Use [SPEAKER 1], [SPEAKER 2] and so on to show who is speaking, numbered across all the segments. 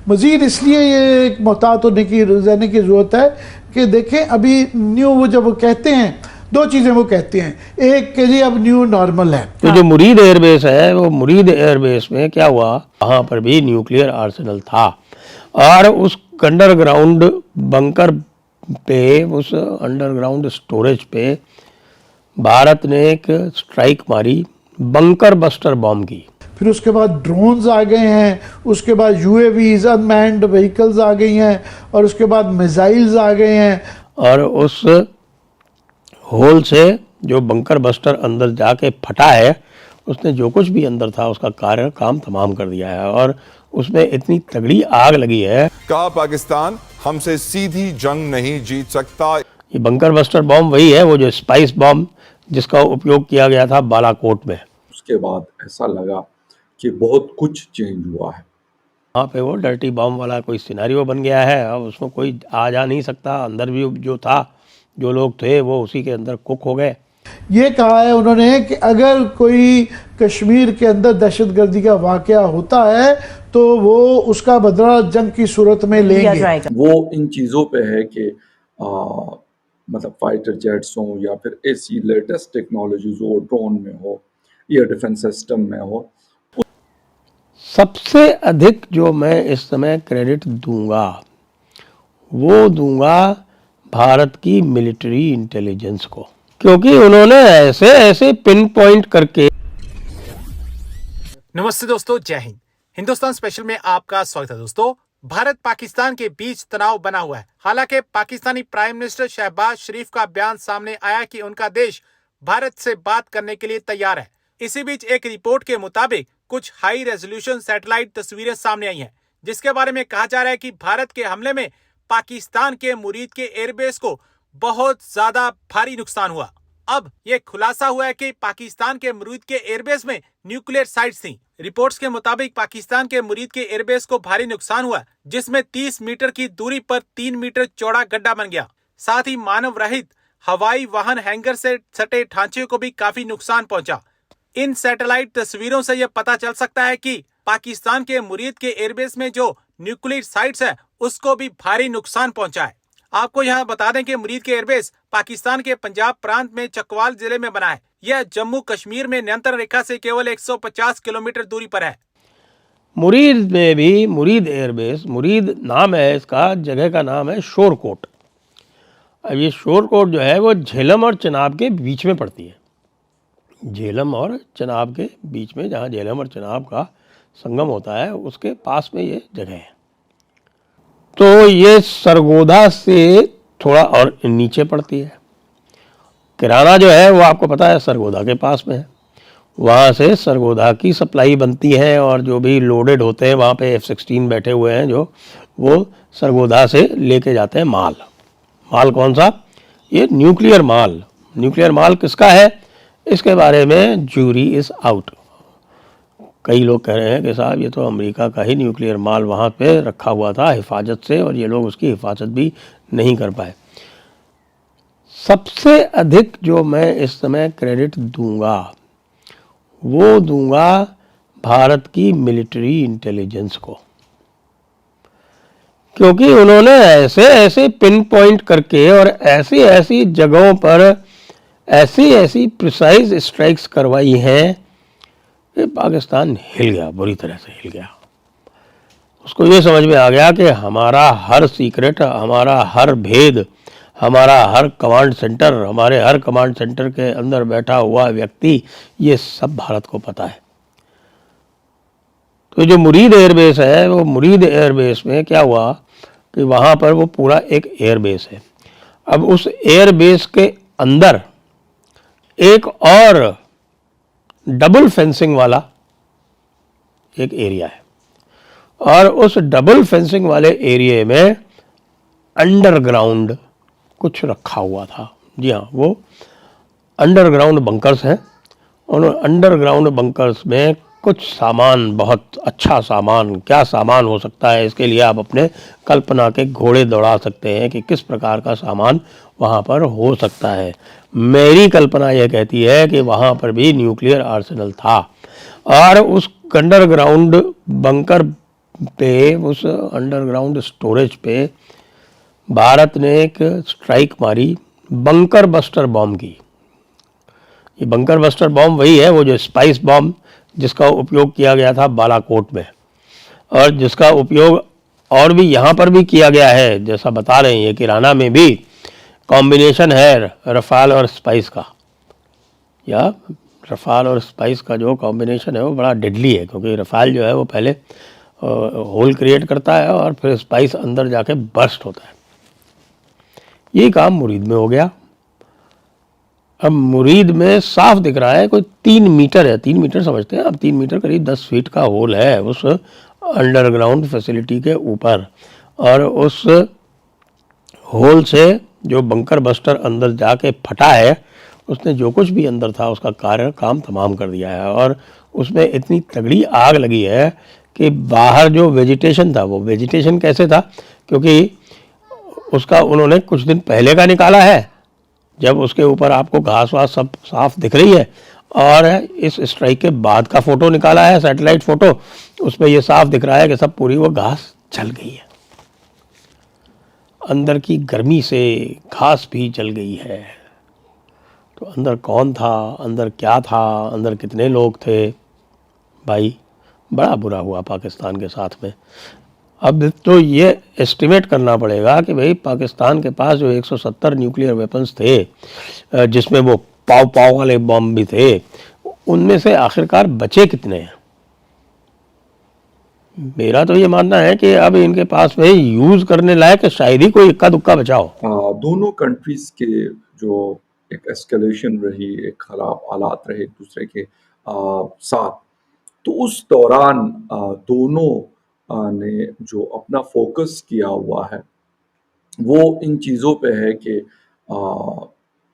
[SPEAKER 1] मज़ीद इसलिए ये एक मोहतात रहने की ज़रूरत है कि देखें अभी न्यू वो जब वो कहते हैं दो चीज़ें वो कहते हैं, एक कि जी अब न्यू नॉर्मल है।
[SPEAKER 2] तो जो मुरीद एयरबेस है वो मुरीद एयरबेस में क्या हुआ, वहाँ पर भी न्यूक्लियर आर्सेनल था और उस अंडरग्राउंड बंकर पे, उस अंडरग्राउंड स्टोरेज पे भारत ने एक स्ट्राइक मारी, बंकर बस्टर बॉम्ब की।
[SPEAKER 1] फिर उसके बाद ड्रोन्स आ गए हैं, उसके बाद यूएवीज अनमैन्ड व्हीकल्स आ गई हैं और उसके बाद मिसाइल्स आ गए हैं।
[SPEAKER 2] और उस होल से जो बंकर बस्टर अंदर जाके फटा है, उसने जो कुछ भी अंदर था उसका काम तमाम कर दिया है और उसमें इतनी तगड़ी आग लगी है।
[SPEAKER 3] कहा पाकिस्तान हमसे सीधी जंग नहीं जीत सकता।
[SPEAKER 2] ये बंकर बस्टर बॉम्ब वही है, वो जो स्पाइस बॉम्ब जिसका उपयोग किया गया था बालाकोट में।
[SPEAKER 4] उसके बाद ऐसा लगा कि बहुत कुछ चेंज हुआ है।
[SPEAKER 2] वहाँ पे वो डर्टी बॉम्ब वाला कोई सिनेरियो बन गया है। अब उसमें कोई आ जा नहीं सकता, अंदर भी जो था, जो लोग थे वो उसी के अंदर कुक हो गए।
[SPEAKER 1] ये कहा है उन्होंने कि अगर कोई कश्मीर के अंदर दहशतगर्दी का वाकया होता है तो वो उसका बदला जंग की सूरत में लेंगे।
[SPEAKER 4] वो इन चीज़ों पे है कि मतलब फाइटर जेट्स हो या फिर ऐसी लेटेस्ट टेक्नोलॉजीज हो, ड्रोन में हो, एयर डिफेंस सिस्टम में हो।
[SPEAKER 2] सबसे अधिक जो मैं इस समय क्रेडिट दूंगा वो दूंगा भारत की मिलिट्री इंटेलिजेंस को, क्योंकि उन्होंने ऐसे ऐसे पिन पॉइंट करके।
[SPEAKER 5] नमस्ते दोस्तों, जय हिंद। हिंदुस्तान स्पेशल में आपका स्वागत है। दोस्तों, भारत पाकिस्तान के बीच तनाव बना हुआ है। हालांकि पाकिस्तानी प्राइम मिनिस्टर शहबाज शरीफ का बयान सामने आया कि उनका देश भारत से बात करने के लिए तैयार है। इसी बीच एक रिपोर्ट के मुताबिक कुछ हाई रेजोल्यूशन सैटेलाइट तस्वीरें सामने आई हैं, जिसके बारे में कहा जा रहा है कि भारत के हमले में पाकिस्तान के मुरीद के एयरबेस को बहुत ज्यादा भारी नुकसान हुआ। अब यह खुलासा हुआ है कि पाकिस्तान के मुरीद के एयरबेस में न्यूक्लियर साइट्स थी। रिपोर्ट्स के मुताबिक पाकिस्तान के मुरीद के एयरबेस को भारी नुकसान हुआ, जिसमें 30 मीटर की दूरी पर 3 मीटर चौड़ा गड्ढा बन गया। साथ ही मानव रहित हवाई वाहन हैंगर से सटे ढांचे को भी काफी नुकसान पहुंचा। इन सैटेलाइट तस्वीरों से यह पता चल सकता है कि पाकिस्तान के मुरीद के एयरबेस में जो न्यूक्लियर साइट्स है उसको भी भारी नुकसान पहुंचा है। आपको यहाँ बता दें कि मुरीद के एयरबेस पाकिस्तान के पंजाब प्रांत में चकवाल जिले में बना है। यह जम्मू कश्मीर में नियंत्रण रेखा से केवल 150 किलोमीटर दूरी पर है।
[SPEAKER 2] मुरीद में भी मुरीद एयरबेस, मुरीद नाम है इसका, जगह का नाम है शोरकोट। अब ये शोरकोट जो है वो झेलम और चनाब के बीच में पड़ती है। झेलम और चनाब के बीच में, जहाँ झेलम और चनाब का संगम होता है, उसके पास में ये जगह है। तो ये सरगोधा से थोड़ा और नीचे पड़ती है। किराना जो है वो आपको पता है सरगोधा के पास में है। वहाँ से सरगोधा की सप्लाई बनती है और जो भी लोडेड होते हैं वहाँ पे F-16 बैठे हुए हैं जो, वो सरगोधा से लेके जाते हैं माल। माल कौन सा? ये न्यूक्लियर माल। न्यूक्लियर माल किसका है, इसके बारे में ज्यूरी इज़ आउट। कई लोग कह रहे हैं कि साहब ये तो अमेरिका का ही न्यूक्लियर माल वहाँ पे रखा हुआ था हिफाजत से और ये लोग उसकी हिफाजत भी नहीं कर पाए। सबसे अधिक जो मैं इस समय क्रेडिट दूंगा वो दूंगा भारत की मिलिट्री इंटेलिजेंस को, क्योंकि उन्होंने ऐसे ऐसे पिन पॉइंट करके और ऐसी ऐसी जगहों पर ऐसी ऐसी प्रिसाइज स्ट्राइक्स करवाई हैं कि पाकिस्तान हिल गया, बुरी तरह से हिल गया। उसको ये समझ में आ गया कि हमारा हर सीक्रेट, हमारा हर भेद, हमारा हर कमांड सेंटर, हमारे हर कमांड सेंटर के अंदर बैठा हुआ व्यक्ति, ये सब भारत को पता है। तो जो मुरीद एयरबेस है, वो मुरीद एयरबेस में क्या हुआ कि वहाँ पर वो पूरा एक एयरबेस है। अब उस एयरबेस के अंदर एक और डबल फेंसिंग वाला एक एरिया है और उस डबल फेंसिंग वाले एरिया में अंडरग्राउंड कुछ रखा हुआ था। जी हाँ, वो अंडरग्राउंड बंकर्स हैं। उन अंडरग्राउंड बंकर्स में कुछ सामान, बहुत अच्छा सामान, क्या सामान हो सकता है, इसके लिए आप अपने कल्पना के घोड़े दौड़ा सकते हैं कि किस प्रकार का सामान वहाँ पर हो सकता है। मेरी कल्पना यह कहती है कि वहाँ पर भी न्यूक्लियर आर्सेनल था और उस अंडरग्राउंड बंकर पे, उस अंडरग्राउंड स्टोरेज पे भारत ने एक स्ट्राइक मारी बंकर बस्टर बॉम्ब की। ये बंकर बस्टर बॉम्ब वही है, वो जो स्पाइस बॉम्ब जिसका उपयोग किया गया था बालाकोट में, और जिसका उपयोग और भी यहाँ पर भी किया गया है। जैसा बता रहे हैं ये किराना में भी कॉम्बिनेशन है रफ़ाल और स्पाइस का, या रफ़ाल और स्पाइस का जो कॉम्बिनेशन है वो बड़ा डेडली है, क्योंकि रफ़ाल जो है वो पहले होल क्रिएट करता है और फिर स्पाइस अंदर जाके बर्स्ट होता है। ये काम मुरीद में हो गया। अब मुरीद में साफ दिख रहा है कोई 3 मीटर है, 3 मीटर समझते हैं अब, 3 मीटर करीब 10 फीट का होल है उस अंडरग्राउंड फैसिलिटी के ऊपर, और उस होल से जो बंकर बस्टर अंदर जाके फटा है उसने जो कुछ भी अंदर था उसका काम तमाम कर दिया है। और उसमें इतनी तगड़ी आग लगी है कि बाहर जो वेजिटेशन था, वो वेजिटेशन कैसे था, क्योंकि उसका उन्होंने कुछ दिन पहले का निकाला है, जब उसके ऊपर आपको घास वास सब साफ दिख रही है, और इस स्ट्राइक के बाद का फ़ोटो निकाला है, सैटेलाइट फ़ोटो, उसमें ये साफ दिख रहा है कि सब पूरी वो घास जल गई है, अंदर की गर्मी से घास भी जल गई है। तो अंदर कौन था, अंदर क्या था, अंदर कितने लोग थे, भाई बड़ा बुरा हुआ पाकिस्तान के साथ में। अब तो ये एस्टिमेट करना पड़ेगा कि भाई पाकिस्तान के पास जो 170 न्यूक्लियर वेपन्स थे, जिसमें वो पाव पाव वाले बॉम्ब भी थे, उनमें से आखिरकार बचे कितने हैं। मेरा तो ये मानना है कि अब इनके पास में यूज़ करने लायक शायद ही कोई इक्का दुक्का बचा हो।
[SPEAKER 4] दोनों कंट्रीज के जो एक एस्केलेशन रही, एक खराब हालात रहे एक दूसरे के साथ, तो उस दौरान दोनों ने जो अपना फोकस किया हुआ है वो इन चीज़ों पे है कि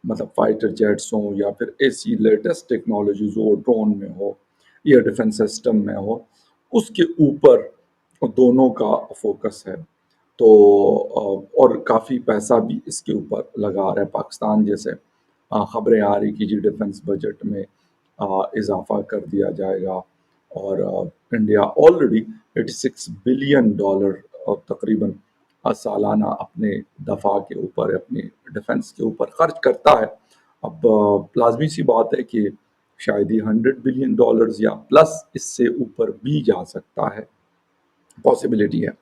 [SPEAKER 4] मतलब फाइटर जेट्स हों या फिर ऐसी लेटेस्ट टेक्नोलॉजीज हो, ड्रोन में हो, एयर डिफेंस सिस्टम में हो, उसके ऊपर दोनों का फोकस है। तो और काफ़ी पैसा भी इसके ऊपर लगा रहा है। पाकिस्तान जैसे खबरें आ रही कि जी डिफेंस बजट में इजाफा कर दिया जाएगा, और इंडिया ऑलरेडी $86 बिलियन तकरीबन सालाना अपने दफा के ऊपर, अपने डिफेंस के ऊपर खर्च करता है। अब लाजमी सी बात है कि शायद ही $100 बिलियन या प्लस इससे ऊपर भी जा सकता है, पॉसिबिलिटी है।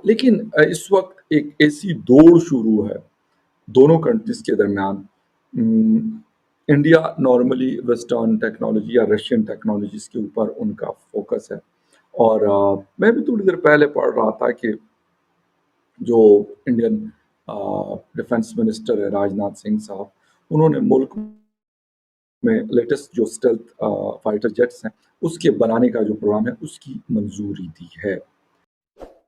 [SPEAKER 4] लेकिन इस वक्त एक ऐसी दौड़ शुरू है दोनों कंट्रीज के दरमियान। इंडिया नॉर्मली वेस्टर्न टेक्नोलॉजी या रशियन टेक्नोलॉजीज के ऊपर उनका फोकस है, और मैं भी थोड़ी देर पहले पढ़ रहा था कि जो इंडियन डिफेंस मिनिस्टर है राजनाथ सिंह साहब, उन्होंने मुल्क में लेटेस्ट जो स्टेल्थ फाइटर जेट्स हैं उसके बनाने का जो प्रोग्राम है उसकी मंजूरी दी है।